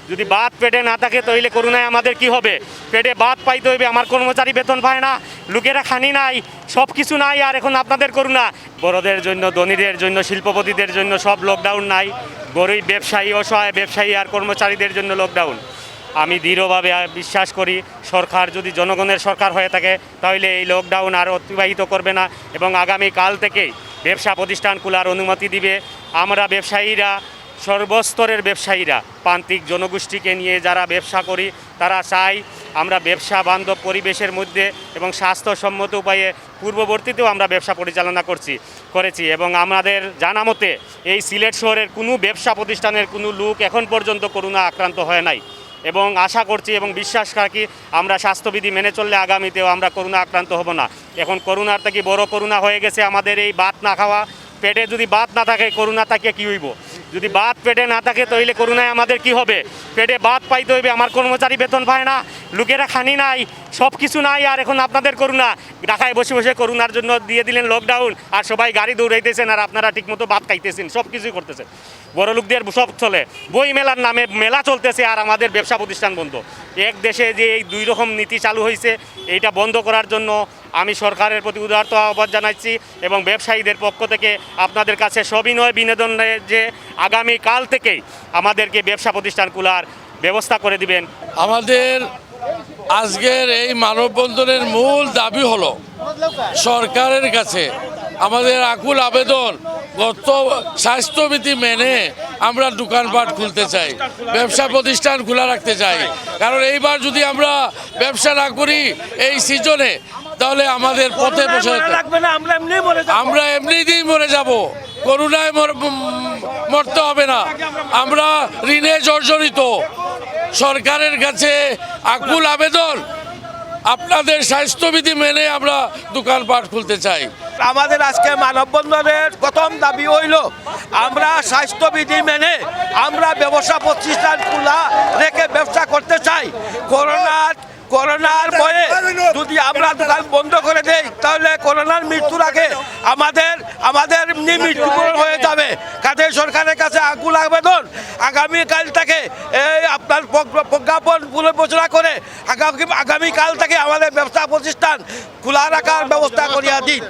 যদি ভাত পেটে না থাকে তাহলে করুণায় আমাদের কি হবে? পেটে ভাত পাইতে হইবে, আমার কর্মচারী বেতন পায় না, লোকেরা খানি নাই, সব কিছু নাই, আর এখন আপনাদের করুণা। বড়দের জন্য, ধনীদের জন্য, শিল্পপতিদের জন্য সব লকডাউন নাই, গরিব ব্যবসায়ী, অসহায় ব্যবসায়ী আর কর্মচারীদের জন্য লকডাউন। আমি দৃঢ়ভাবে বিশ্বাস করি সরকার যদি জনগণের সরকার হয়ে থাকে তাহলে এই লকডাউন আর অতিবাহিত করবে না এবং আগামী কাল থেকেই ব্যবসা প্রতিষ্ঠান খোলার অনুমতি দিবে। আমরা ব্যবসায়ীরা, সর্বস্তরের ব্যবসায়ীরা, প্রান্তিক জনগোষ্ঠীকে নিয়ে যারা ব্যবসা করি তারা চাই আমরা ব্যবসা বান্ধব পরিবেশের মধ্যে এবং স্বাস্থ্যসম্মত উপায়ে পূর্ববর্তীতেও আমরা ব্যবসা পরিচালনা করেছি এবং আমাদের জানা মতে এই সিলেট শহরের কোনো ব্যবসা প্রতিষ্ঠানের কোনো লোক এখন পর্যন্ত করোনা আক্রান্ত হয় নাই এবং আশা করছি এবং বিশ্বাস রাখি আমরা স্বাস্থ্যবিধি মেনে চললে আগামীতেও আমরা করোনা আক্রান্ত হব না। এখন করোনার থেকে বড় করোনা হয়ে গেছে আমাদের এই ভাত না খাওয়া। পেটে যদি ভাত না থাকে করোনা থাকে কী হইব? যদি ভাত পেটে না থাকে তাহলে করোনায় আমাদের কি হবে? পেটে ভাত পাইতে হইবে, আমার কর্মচারী বেতন পায় না, লোকেরা খানি নাই, সব কিছু নাই, আর এখন আপনাদের করোনা। ঢাকায় বসে বসে করোনার জন্য দিয়ে দিলেন লকডাউন, আর সবাই গাড়ি দৌড়াইতেছেন আর আপনারা ঠিকমতো ভাত খাইতেছেন, সব কিছুই করতেছেন। বড় লোকদের সব চলে, বই মেলার নামে মেলা চলতেছে আর আমাদের ব্যবসা প্রতিষ্ঠান বন্ধ। এক দেশে যে এই দুই রকম নীতি চালু হয়েছে, এইটা বন্ধ করার জন্য আমি সরকারের প্রতি উদারত আহ্বান জানাচ্ছি এবং ব্যবসায়ীদের পক্ষ থেকে আপনাদের কাছে সবিনয় বিনোদন যে আগামী কাল থেকেই আমাদেরকে ব্যবসা প্রতিষ্ঠান খোলার ব্যবস্থা করে দিবেন। আমাদের আজকের এই মানববন্ধনের মূল দাবি হলো সরকারের কাছে আমাদের আকুল আবেদন, গত স্বাস্থ্যবিধি মেনে আমরা দোকানপাট খুলতে চাই, ব্যবসা প্রতিষ্ঠান খোলা রাখতে চাই। কারণ এইবার যদি আমরা ব্যবসা না করি এই সিজনে তাহলে আমাদের পথে বসে আমরা এমনিতেই মরে যাব। করোনায় মরতে হবে না, আমরা ঋণে জর্জরিত। সরকারের কাছে আকুল আবেদন, আপনাদের স্বাস্থ্যবিধি মেনে আমরা দোকানপাট খুলতে চাই। আমাদের আজকে মানববন্ধনের প্রথম দাবি হইল আমরা স্বাস্থ্যবিধি মেনে আমরা ব্যবসা প্রতিষ্ঠান খোলা রেখে ব্যবসা করতে চাই। করোনার ভয়ে যদি আমরা দোকান বন্ধ করে দেই তাহলে করোনার মৃত্যুর আগে আমাদের মৃত্যুবরণ হয়ে যাবে। কাজে সরকারের কাছে আকুল আবেদন, আগামীকাল থেকে এই আপনার প্রজ্ঞাপন পুনর্বিবেচনা করে আগামীকাল থেকে আমাদের ব্যবসা প্রতিষ্ঠান খোলা রাখার ব্যবস্থা করিয়া দিন।